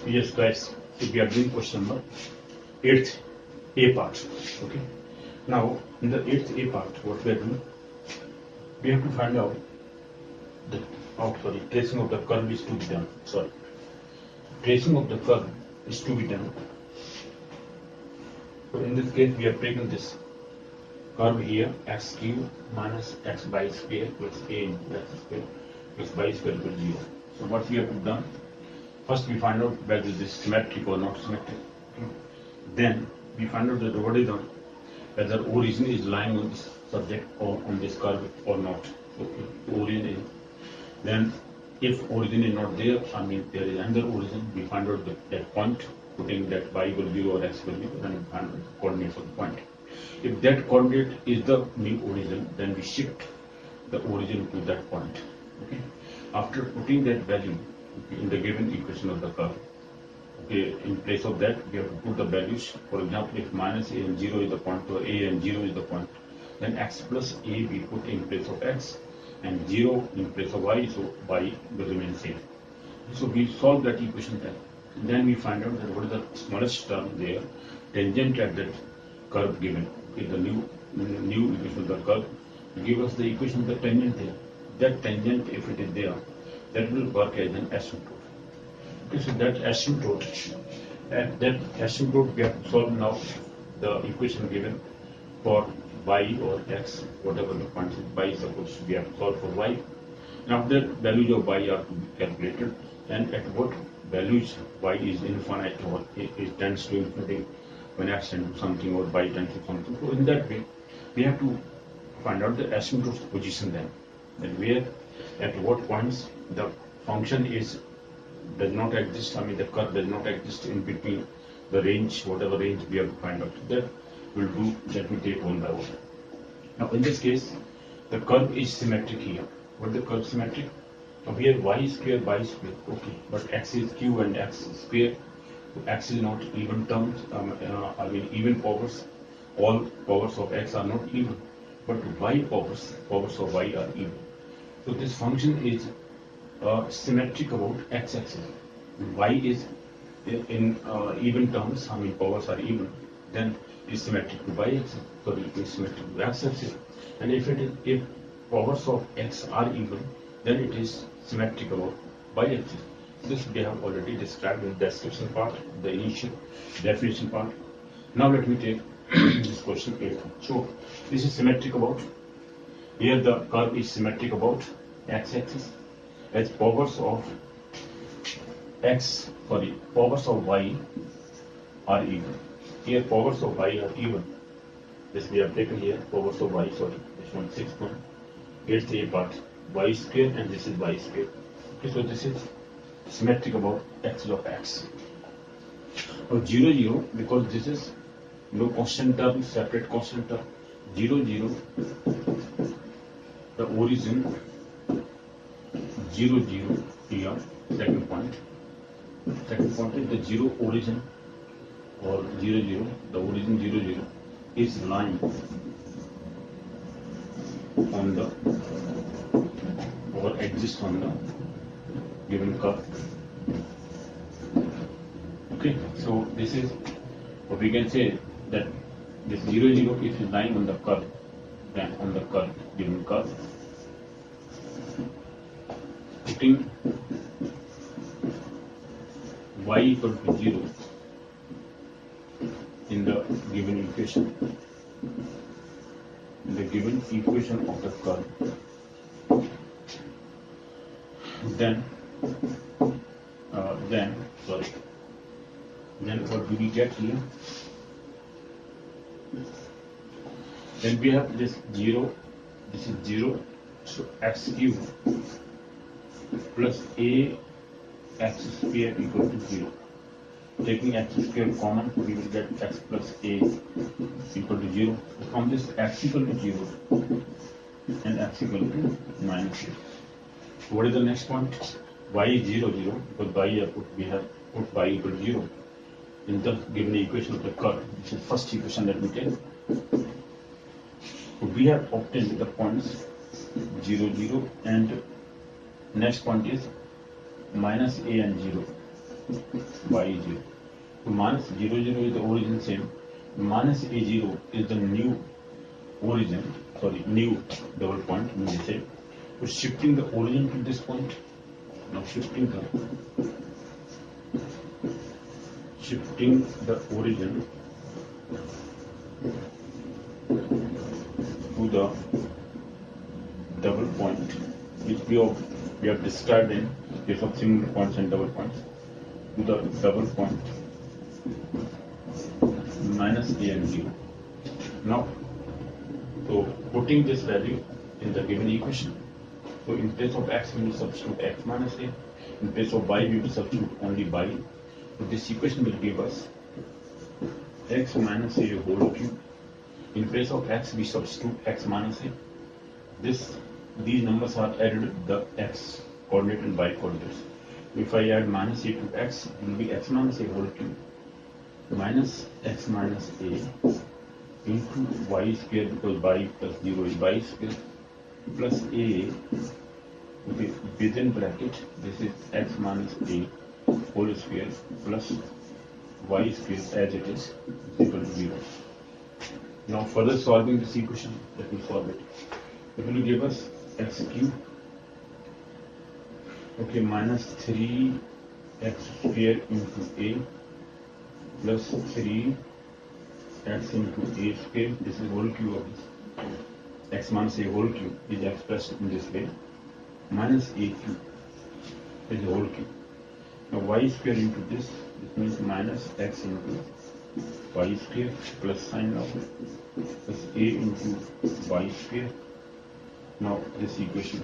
Yes, guys. So we are doing question number 8th A part. Okay. Now, in the 8th A part, what we are doing, we have to find out the tracing of the curve is to be done. Tracing of the curve is to be done. So in this case, we have taken this curve here, x cube minus x by square plus a into x square plus y square equals 0. So what we have to done? First, we find out whether this is symmetric or not symmetric. Then we find out that what is done, whether origin is lying on this subject or on this curve or not. Okay, origin is. Then, if origin is not there, I mean there is another origin, we find out that point, putting that y equals 0 or x equals 0, then we find out the coordinates of the point. If that coordinate is the new origin, then we shift the origin to that point. Okay. After putting that value in the given equation of the curve, okay, in place of that, we have to put the values. For example, if minus a and 0 is the point, or a and 0 is the point, then x plus a we put in place of x, and 0 in place of y, so y will remain same. So we solve that equation then we find out that what is the smallest term there, tangent at that curve given. Okay, the new equation of the curve give us the equation of the tangent there. That tangent, if it is there, that will work as an asymptote. Okay, so that asymptote we have to solve now the equation given for y or x, whatever the point is, y suppose we have to solve for y. Now that values of y are to be calculated, and at what values y is infinite or it tends to infinity when x tends to something or y tends to something. So in that way, we have to find out the asymptote's position then. And where, at what points the function does not exist, I mean the curve does not exist in between the range, whatever range we have to find out. That will do, that we take one by one. Now in this case, the curve is symmetric here. What is the curve symmetric? Now here y square, okay, but x is q and x is square. So x is not even terms, I mean even powers. All powers of x are not even, but y powers of y are even. So this function is symmetric about x-axis. Y is in even terms, I mean powers are even, then it is symmetric to y-axis. So it is symmetric to x-axis. And if powers of x are even, then it is symmetric about y-axis. This we have already described in the description part, the initial definition part. Now let me take this question 8. So this is symmetric about, here the curve is symmetric about x-axis as powers of y are even. Here powers of y are even. This we have taken here, powers of y, this one 6 1. Here's the A part, y square, and this is y square. Okay, so this is symmetric about axis of x. Now 0 0, because this is no constant term, separate constant term. 0 0, the origin 0 0 here, second point. Second point is the 0 origin, or 0 0, the origin 0 0 is lying on the, or exists on the given curve. Okay, so this is what we can say, that this 0 0 if is lying on the curve, then on the curve, given curve, putting y equal to 0 in the given equation, of the curve, then what do we get here? Then we have this 0, this is 0, so x cube plus a x square equal to 0. Taking x square common, we will get x plus a equal to 0. So from this, x equal to 0 and x equal to minus 0. So what is the next point? Y is 0 0, because we have put y equal to 0 in the given equation of the curve. This is first equation that we take. So we have obtained the points 0 0, and next point is minus a and 0. y is 0. So minus 0, 0 is the origin same. Minus a0 is the new origin, new double point, we say. So shifting the origin to this point. Now shifting the origin to the double point, which we have described in case of single points and double points, to the double point minus a and 0. Now, so putting this value in the given equation. So in place of x, we will substitute x minus a. In place of y, we will substitute only y. So this equation will give us x minus a whole cube. In place of x, we substitute x minus a. These numbers are added with the x coordinate and y coordinates. If I add minus a to x, it will be x minus a whole cube minus x minus a into y square, because y plus 0 is y square, plus a, okay, within bracket, this is x minus a whole square plus y square as it is equal to 0. Now further solving this equation, let me solve it. It will give us x cube, okay, minus 3x square into a plus 3x into a square. This is whole cube of this. X minus a whole cube is expressed in this way. Minus a cube is a whole cube. Now y square into this means minus x into y square plus sign of plus a into y square. Now this equation.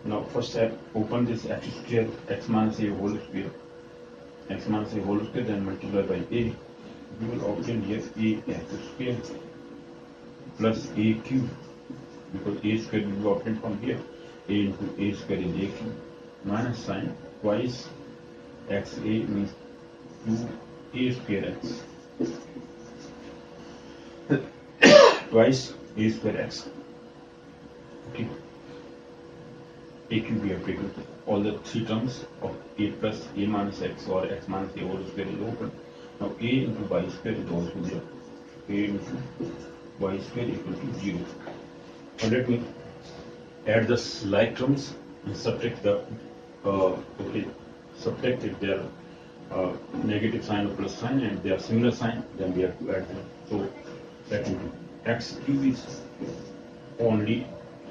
Now first step, open this x square, x minus a whole square, x minus a whole square, then multiply by a. We will obtain here a x square plus a cube, because a square will be obtained from here. A into a square is a cube minus sign twice x a means 2a square x twice a square x. Okay. A cube we have taken. All the three terms of a plus a minus x or x minus a whole square is open. Now a into y square is also there. A into y square equal to 0. Now let me add the like terms and subtract the subtract if they are negative sign or plus sign, and they are similar sign, then we have to add them. So let me do. X cube is only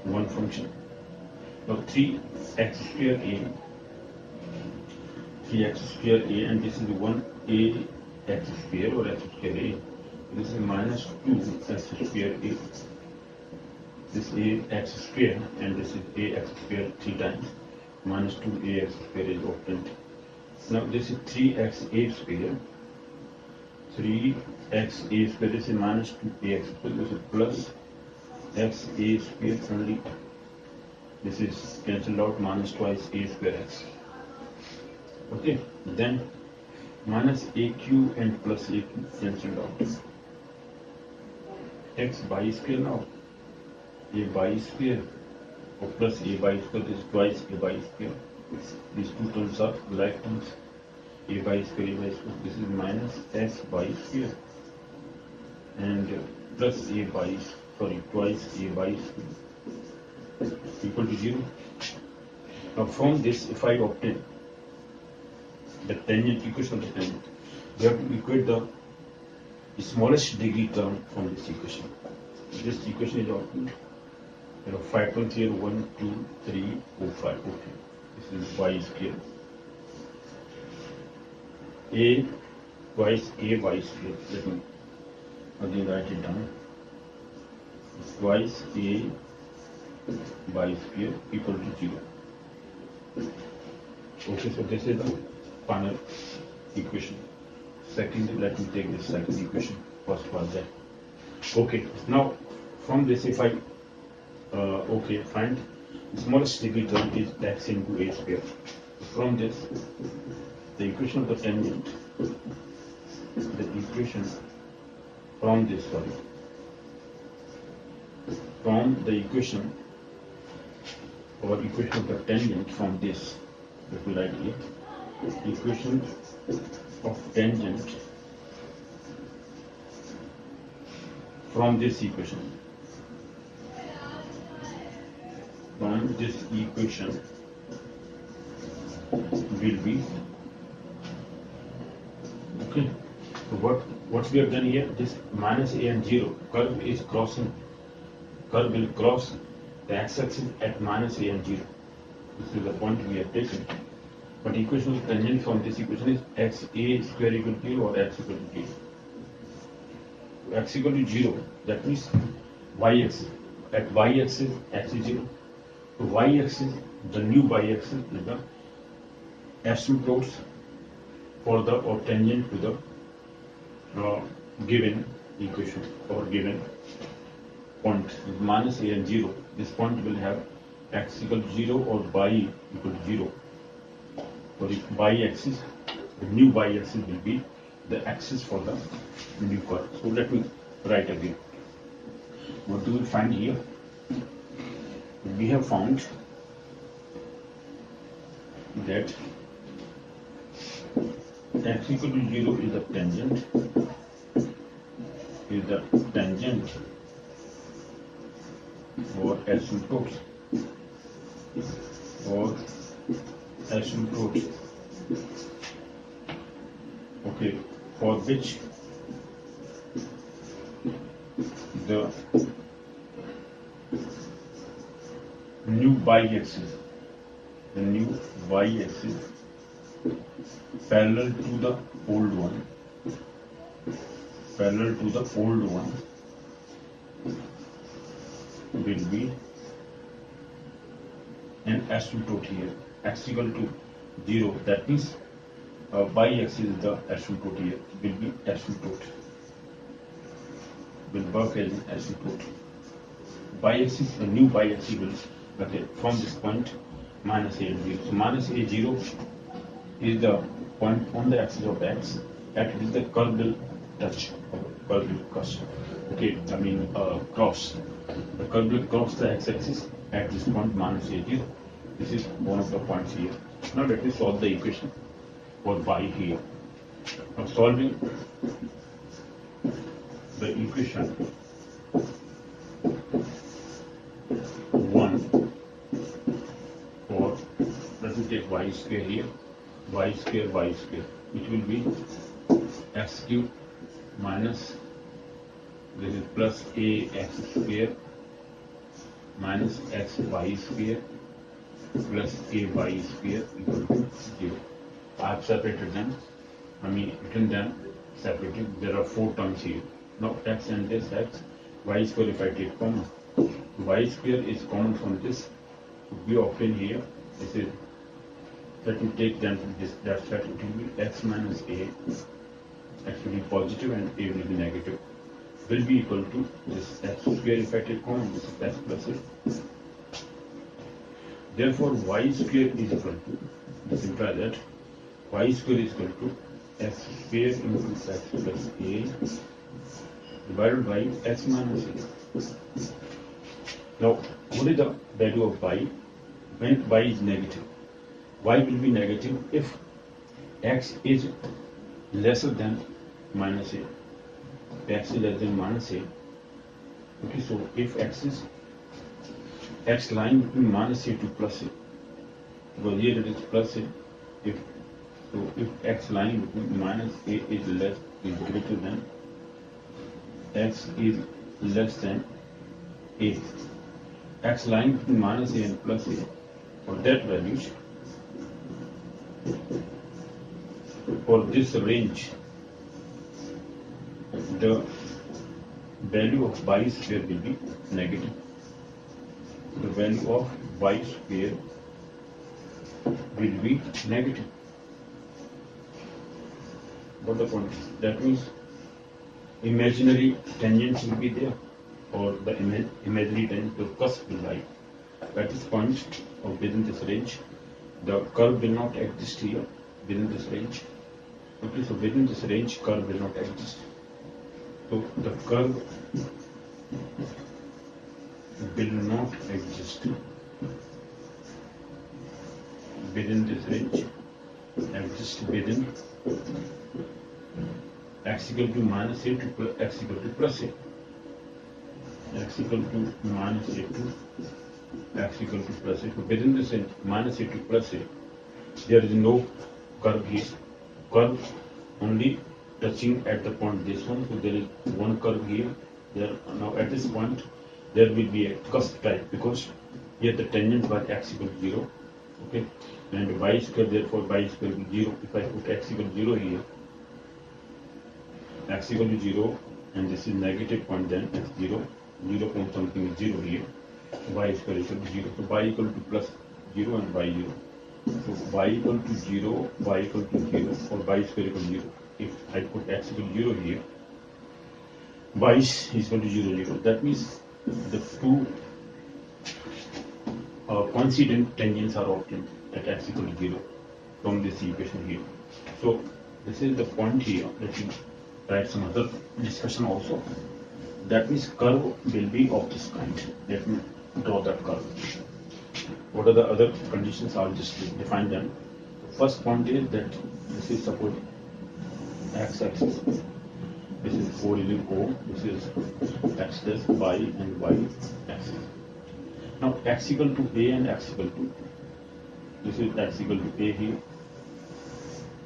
one function. Now 3x square a, 3x square a, and this is 1a x square or x square a. This is minus 2x square a. This is a x square and this is a x square 3 times. Minus 2ax square is obtained. Now this is 3x a square. 3x a square, this is minus 2ax square. This is plus x a square only. This is cancelled out, minus twice a square x. Okay, then minus a cube and plus a cube cancelled out. X y square now. A y square or plus a y square, this is twice a y square. These two terms are like terms. A y square, a y square. This is minus x y square and plus a y, twice a y square equal to 0. Now from this, if I obtain the tangent, equation of the tangent, we have to equate the smallest degree term from this equation. This equation is obtained. There are 5 terms here, 1, 2, 3, 4, 5. Okay. This is y square. A twice a y square. Let me again write it down. Twice a y square equal to 0. Okay, so this is the final equation. Second, let me take this second equation. First was that. Okay, now from this, if I find the smallest degree term is x into a square. From this, the equation of the tangent, the equation from this, from the equation or equation of the tangent from this, if we write here, equation of tangent from this equation. From this equation will be okay. So what we have done here, this minus a and 0 curve is crossing. Curve will cross the x-axis at minus a and 0. This is the point we have taken. But equation of tangent from this equation is x a square equal to 0 or x equal to 0. X equal to 0, that means y-axis. At y-axis, x is 0. So y-axis, the new y-axis is the asymptotes for the or tangent to the given equation or given point. Minus a and 0. This point will have x equal to 0 or y equal to 0. For the y-axis, the new y-axis will be the axis for the new curve. So let me write again. What do we find here? We have found that x equal to 0 is the tangent for asymptotes okay, for which the new y-axis parallel to the old one will be an asymptote here. X equal to 0, that means y-axis is the asymptote here, will be asymptote, will work as an asymptote. Y-axis, the new y-axis will, okay, from this point minus a and 0. So minus a 0 is the point on the axis of x at which the curve will touch, curve will cross. Okay, I mean cross. The curve will cross the x-axis at this point minus a 0. This is one of the points here. Now let me solve the equation for y here. Now solving the equation 1 for, let me take y square here, y square, which will be x cube minus, this is plus a x square minus x y square plus a y square equal to 0. I have separated them, written them separately. There are 4 terms here. Now x and this x, y square if I take common, y square is common from this. We obtain here, this is, let me take them from this, that's that it will be x minus a, x will be positive and a will be negative, will be equal to this x square if I take common, this is x plus a. Therefore y square is equal to, this implies that y square is equal to x square into x plus a divided by x minus a. Now, what is the value of y when y is negative? Y will be negative if x is lesser than minus a. X is less than minus a. Okay, so if x is x lying between minus a to plus a, because here it is plus a. If x lying between minus a is greater than, x is less than a, x lying between minus a and plus a, for that values, for this range, the value of y square will be negative. The value of y square will be negative. What the point is? That means imaginary tangents will be there, or the imaginary tangent of cusp will lie. At this point or within this range, the curve will not exist here within this range. Okay, so within this range, curve will not exist. So the curve will not exist within this range. exist within x equal to minus a to x equal to plus a. X equal to minus a to x equal to plus a. So within this minus a to plus a, there is no curve here. Curve only touching at the point this one. So there is one curve here. There now at this point there will be a cusp type because here the tangent was x equal to 0. Okay, and y square, therefore y square will be 0. If I put x equal to 0 here, x equal to 0, and this is negative point, then x 0, 0 point something is 0 here, y square equal to 0. So y equal to plus 0 and y 0. So y equal to 0, y equal to 0, or y square equal to 0. If I put x equal to 0 here, y is equal to 0, 0. That means the two coincident tangents are obtained at x equal to 0 from this equation here. So this is the point here. Let me write some other discussion also. That means curve will be of this kind. Let me draw that curve. What are the other conditions? I'll just define them. First point is that this is suppose x-axis. This is origin O. This is x dash y and y axis. Now x equal to a and x equal to, this is x equal to a here.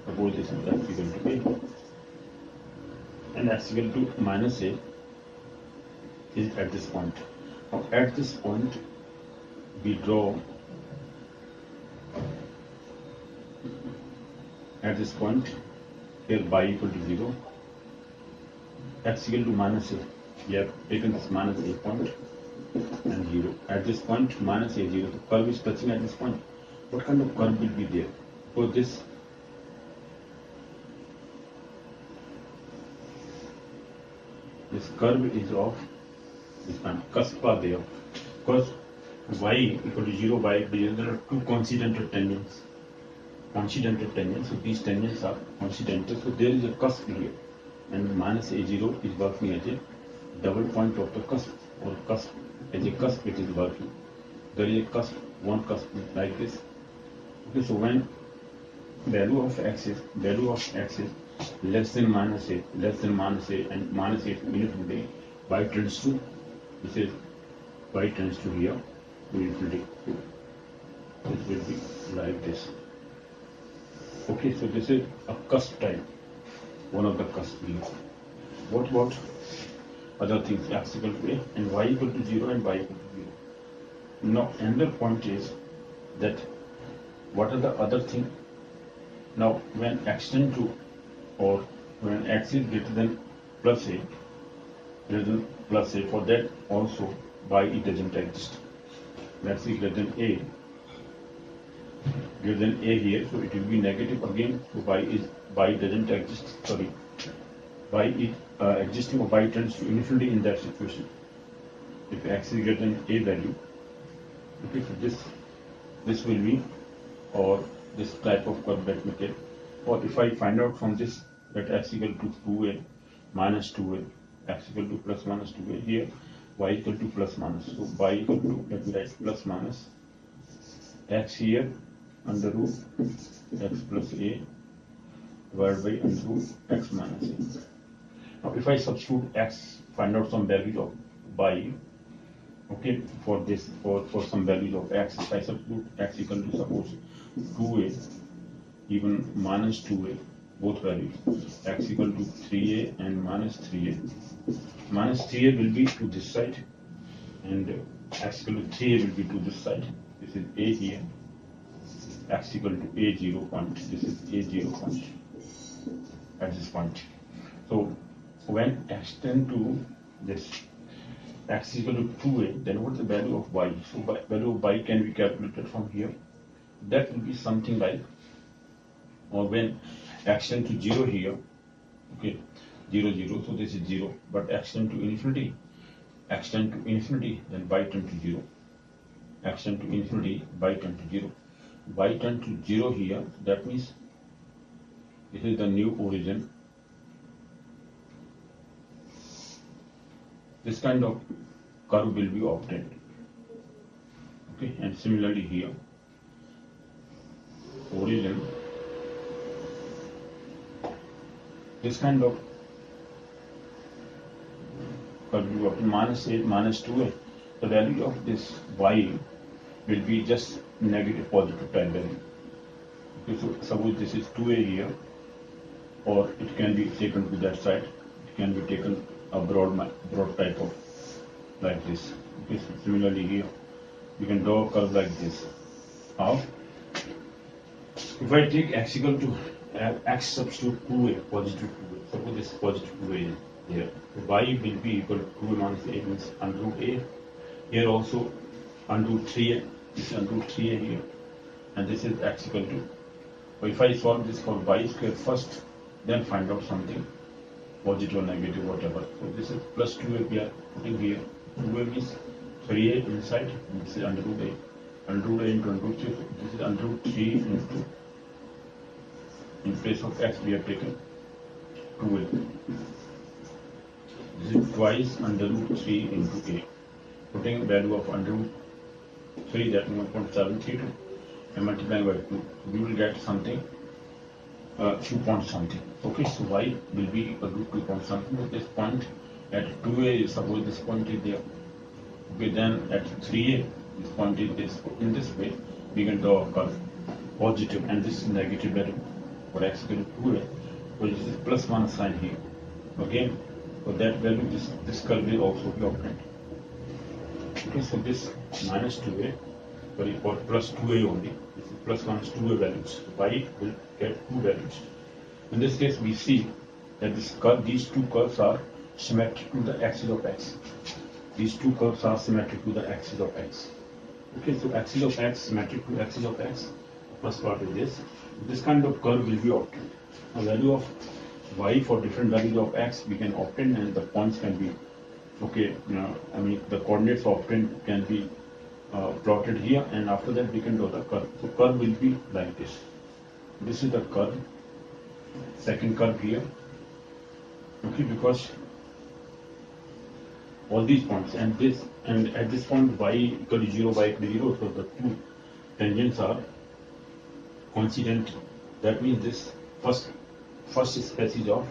Suppose this is x equal to a, and x equal to minus a is at this point. Now at this point we draw, at this point here y equal to 0, x equal to minus a, we have taken this minus a point and 0. At this point minus a 0, the curve is touching at this point. What kind of curve will be there? For this curve is of this kind, cusp are there, because y equal to 0, y equal to 0, there are two coincidental tangents. So these tangents are coincidental, so there is a cusp here, and minus a0 is working as a double point of the cusp, or cusp, as a cusp it is working. There is a cusp, one cusp like this. Okay, so when value of x is less than minus a, and minus a infinity, y tends to, this is y tends to here to infinity. This will be like this. Okay, so this is a cusp type, one of the cusp here. What about other things? X equal to a and y equal to 0 and y equal to 0. Now another point is that what are the other things? Now when x tends to, or when x is greater than plus a, for that also y it doesn't exist. X is greater than a, here, so it will be negative again. So y doesn't exist. Sorry, y is existing, or y tends to infinity in that situation. If x is greater than a value, okay, so this will be, or this type of curve that we take. Or if I find out from this that x equal to 2a minus 2a, x equal to plus minus 2a, here y equal to plus minus. So y equal to, let me write plus minus x here under root x plus a divided by under root x minus a. Now if I substitute x, find out some values of y, okay, for this, for some values of x, if I substitute x equal to suppose 2a, even minus 2a, both values, x equal to 3a and minus 3a. Minus 3a will be to this side, and x equal to 3a will be to this side. This is a here, x equal to a0 point, this is a0 point at this point. So when x tend to this x equal to 2a, then what is the value of y? So value of y can be calculated from here. That will be something like, or when x tend to 0 here, okay, 0, 0, so this is 0, but x tend to infinity, then y tend to 0. X tend to infinity, y tend to 0. Y tend to 0 here, that means this is the new origin. This kind of curve will be obtained. Okay, and similarly here, origin this kind of curve will be minus 8 minus 2a. The value of this y will be just negative positive time value. Okay, so suppose this is 2a here, or it can be taken to that side. It can be taken a broad type of like this. Okay, so similarly here, you can draw a curve like this. How? If I take x equal to x substitute 2a, positive 2a, suppose this is positive 2a here, y will be equal to 2a minus a means under root a. Here also under root 3a, this is under root 3a here, and this is x equal to. So if I solve this for y square first, then find out something positive or negative, whatever. So this is plus 2a we are putting here. 2a means 3a inside, and this is under root a. Under root a into under root 3, so this is under root 3 into, in place of x we have taken 2a. This is twice under root 3 into a. Putting value of under root 3, that means 1.732, and multiplying by 2, we will get something 2 point something. Okay, so y will be equal to 2 point something. At this point at 2a, suppose this point is there. Okay, then at 3a, this point is this. In this way, we can draw a curve positive, and this is negative value for x equal to 2a. So this is plus 1 sign here. Again, for that value, this curve will also be obtained. Okay, so this minus 2a, sorry, for plus 2a only. This is plus minus 2a values. So y will get 2 values. In this case, we see that this curve, these two curves are symmetric to the axis of x. These two curves are symmetric to the axis of x. Okay, so axis of x symmetric to axis of x. First part is this. This kind of curve will be obtained. A value of y for different values of x we can obtain, and the points can be, okay, I mean the coordinates obtained can be plotted here, and after that we can draw the curve. So curve will be like this. This is the curve, second curve here. Okay, because all these points and this, and at this point y equal to 0, y equal to 0, so the two tangents are coincident. That means this first species of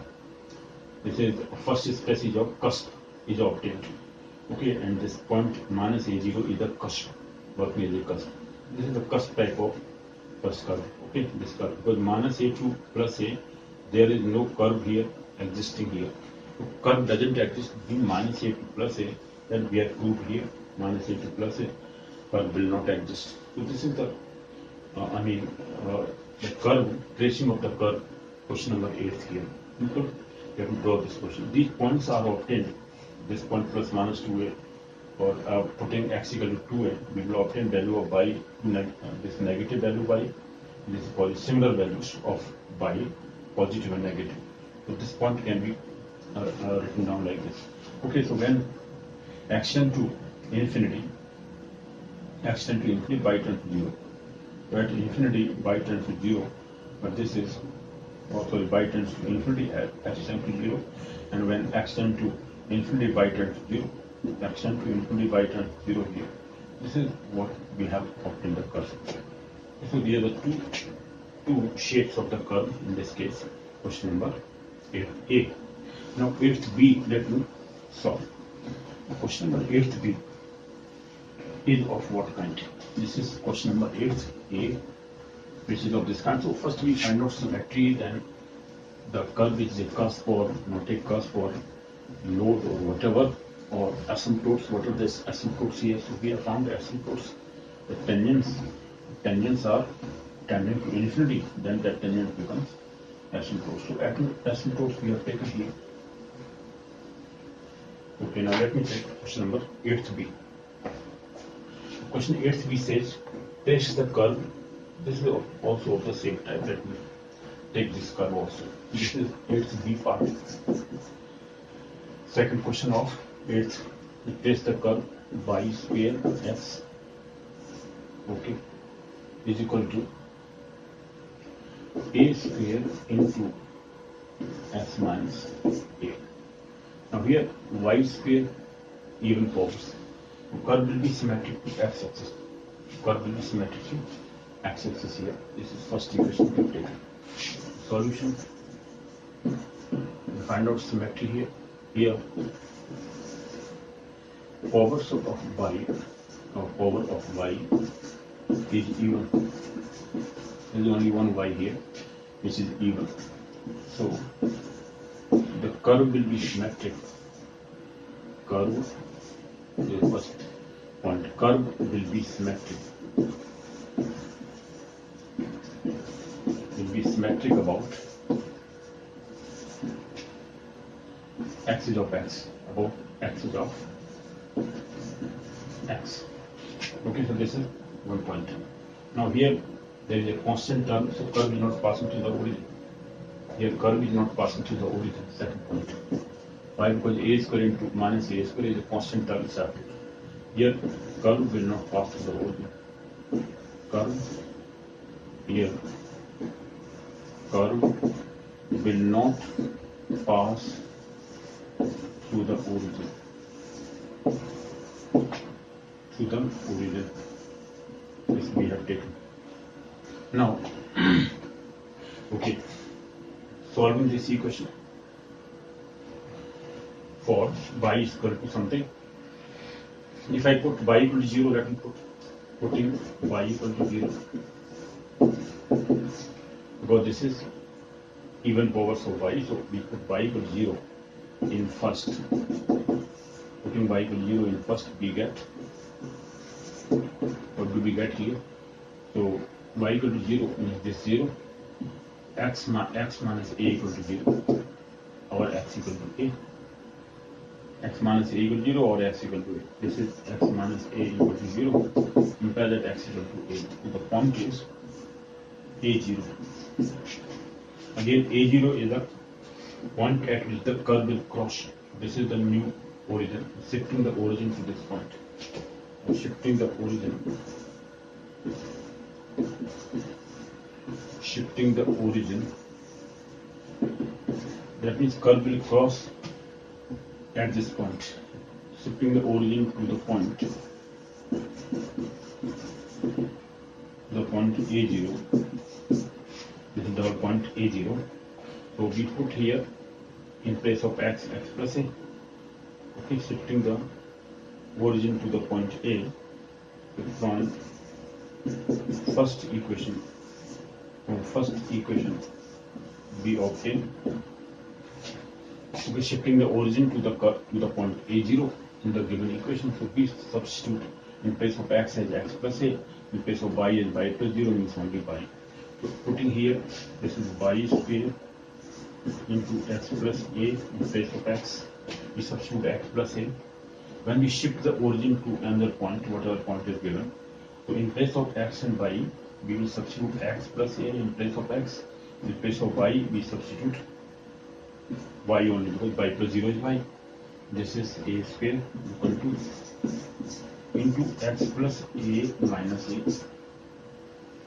Cosθ is obtained. Okay, and this point minus a0 is the Cosθ, working as a Cosθ. This is the Cosθ type of first curve. Okay, this curve, because minus a2 plus a, there is no curve here existing here. So curve doesn't exist between minus a2 plus a, then we have proved here minus a2 plus a, curve will not exist. So this is the the curve, tracing of the curve, question number 8 here. You have to draw this question. These points are obtained, this point plus minus 2a, or putting x equal to 2a, we will obtain value of y, this negative value y, this is similar values of y, positive and negative. So this point can be written down like this. Okay, so when x tends to infinity, y tends to 0. So at infinity, y tends to 0, but this is also y tends to infinity at x tends to 0, and when x tends to infinity, y tends to 0, x tends to infinity, y tends to 0 here. This is what we have obtained the curve. So these are the two shapes of the curve in this case. Question number 8a. Now 8b, let me solve. Question number 8b is of what kind? This is question number 8a, which is of this kind. So first we find out symmetry, then the curve which is a cusp, or take cusp or load or whatever, or asymptotes, whatever this asymptotes here. So we have found the asymptotes. The tangents are tangent to infinity, then that tangent becomes asymptotes. So asymptotes we have taken here. Okay, now let me take question number 8b. Question 8b says, trace the curve. This is also of the same type. Let me take this curve also. This is 8b part. Second question of 8th, trace the curve y square s, okay, is equal to a square into s minus a. Now here y square even powers. Curve will be symmetric to x-axis. Curve will be symmetric to x-axis here. This is first equation we have taken. Solution. find out symmetry here. Here, powers of y, or power of y is even. There is only one y here, which is even. So the curve will be symmetric. Curve is the first point. Curve will be symmetric. Will be symmetric about axis of x, about axis of x. Okay, so this is one point. Now here there is a constant term, so curve is not passing to the origin. Here curve is not passing to the origin, second point. Why? Because a square into minus a square is a constant term separate. Here curve will not pass to the origin. Curve here, curve will not pass to the origin. To the origin. This we have taken. Now, okay, solving this equation for y is equal to something. If I put y equal to 0, let me putting y equal to 0, because this is even powers of y, so we put y equal to 0 in first. Putting y equal to 0 in first, we get, what do we get here? So y equal to 0 means this 0, x minus a equal to 0, or x equal to a. X minus a equal to 0 or x equal to a. This is x minus a equal to 0. Compare that x equal to a. So the point is a0. Again, a0 is the point at which the curve will cross. This is the new origin. Shifting the origin to this point. Shifting the origin. Shifting the origin. That means curve will cross at this point. Shifting the origin to the point. The point a0. This is the point a0. So we put here in place of x, x plus a. Okay, shifting the origin to the point a from first equation. From first equation we obtain. Okay, shifting the origin to the point a0 in the given equation. So we substitute in place of x as x plus a, in place of y as y plus 0 means only y. So putting here, this is y square into x plus a in place of x. We substitute x plus a. When we shift the origin to another point, whatever point is given, so in place of x and y, we will substitute x plus a in place of x. In place of y, we substitute y only, because y plus 0 is y. This is a square equal to into x plus a minus a.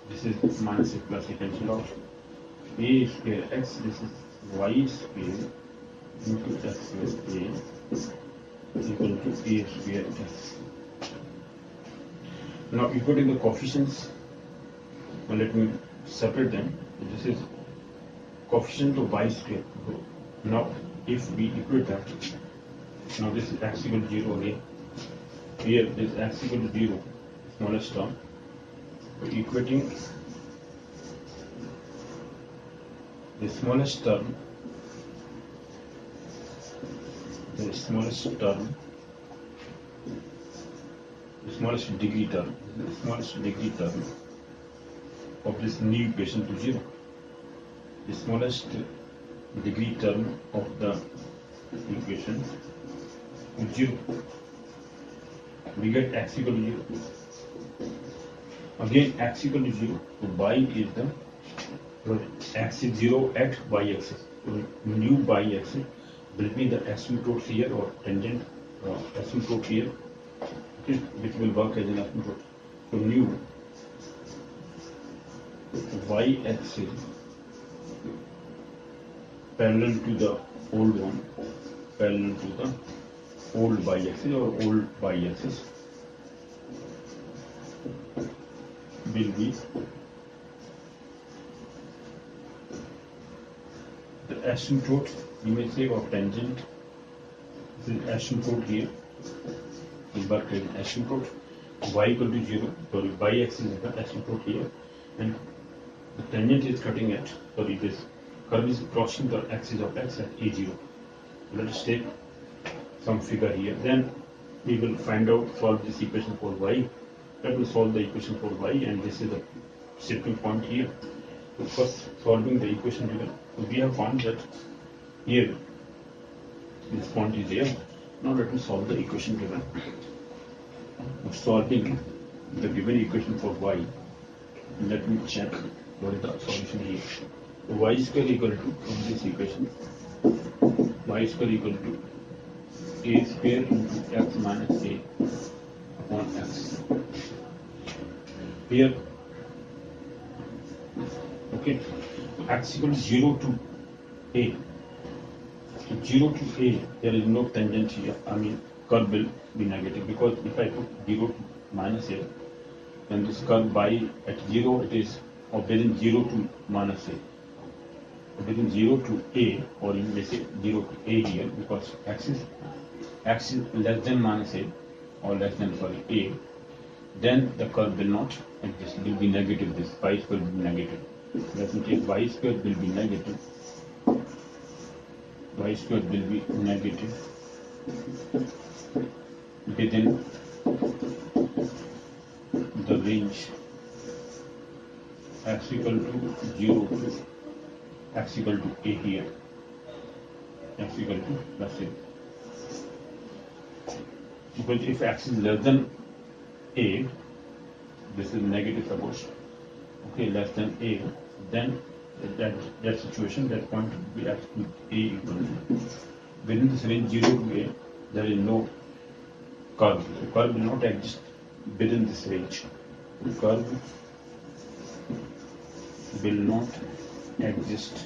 This is minus a plus a cancelled out. A square x, this is y square into x plus a equal to a square x. Now equating the coefficients, well, let me separate them. This is coefficient of y square. Now if we equate that, now this is x equal to 0 again. Here this x equal to 0, smallest term. So equating the smallest term, the smallest degree term of this new equation to 0. The smallest degree term of the equation to 0. We get x equal to 0. Again x equal to 0. So y is the x is 0 at y axis. So new y axis will be the asymptote here or tangent asymptote here, okay, which will work as an asymptote. So new y axis parallel to the old one, parallel to the old y axis or old y axis will be the asymptote, you may say, of tangent. This is asymptote here. We work with asymptote. Y equal to 0. Sorry, y-axis is the asymptote here, and the tangent is cutting at. Sorry, this curve is crossing the axis of x at a0. Let us take some figure here. Then we will solve this equation for y. Let us solve the equation for y, and this is the shifting point here. So first, solving the equation given, we have found that here this point is there. Now let me solve the equation given. Solving the given equation for y. Let me check what is the solution here. Y square equal to, from this equation, y square equal to a square into x minus a upon x. Here, okay, x equal to 0 to a. 0 to a, there is no tangent here. I mean, curve will be negative, because if I put 0 to minus a, then this curve by at 0 it is, or within 0 to minus a, within 0 to a, or you may say 0 to a here, because x is less than minus a, or less than, sorry, a, then the curve will not exist, will be negative. This y square will be negative. Let me take y square will be negative. Y square will be negative within the range x equal to 0 to x equal to a here, x equal to plus a. Because if x is less than a, this is negative, suppose, okay, less than a, then that situation, that point would be x to a equal to, within this range 0 to a, there is no curve. The curve will not exist within this range. The curve will not exist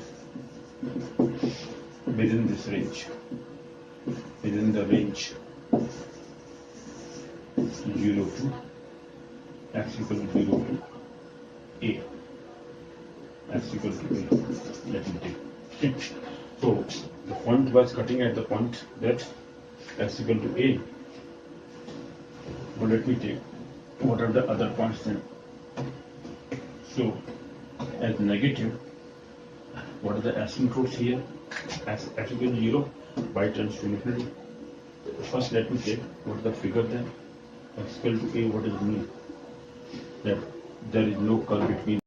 within this range, within the range 0 to x equal to 0 to a, x equal to a. Let me take. Okay. So the point was cutting at the point that x equal to a. But let me take, what are the other points then? So as negative, what are the asymptotes here? X equal to 0, y turns to infinity. First let me take what is the figure then. X equal to a, what does it mean? That there is no curve between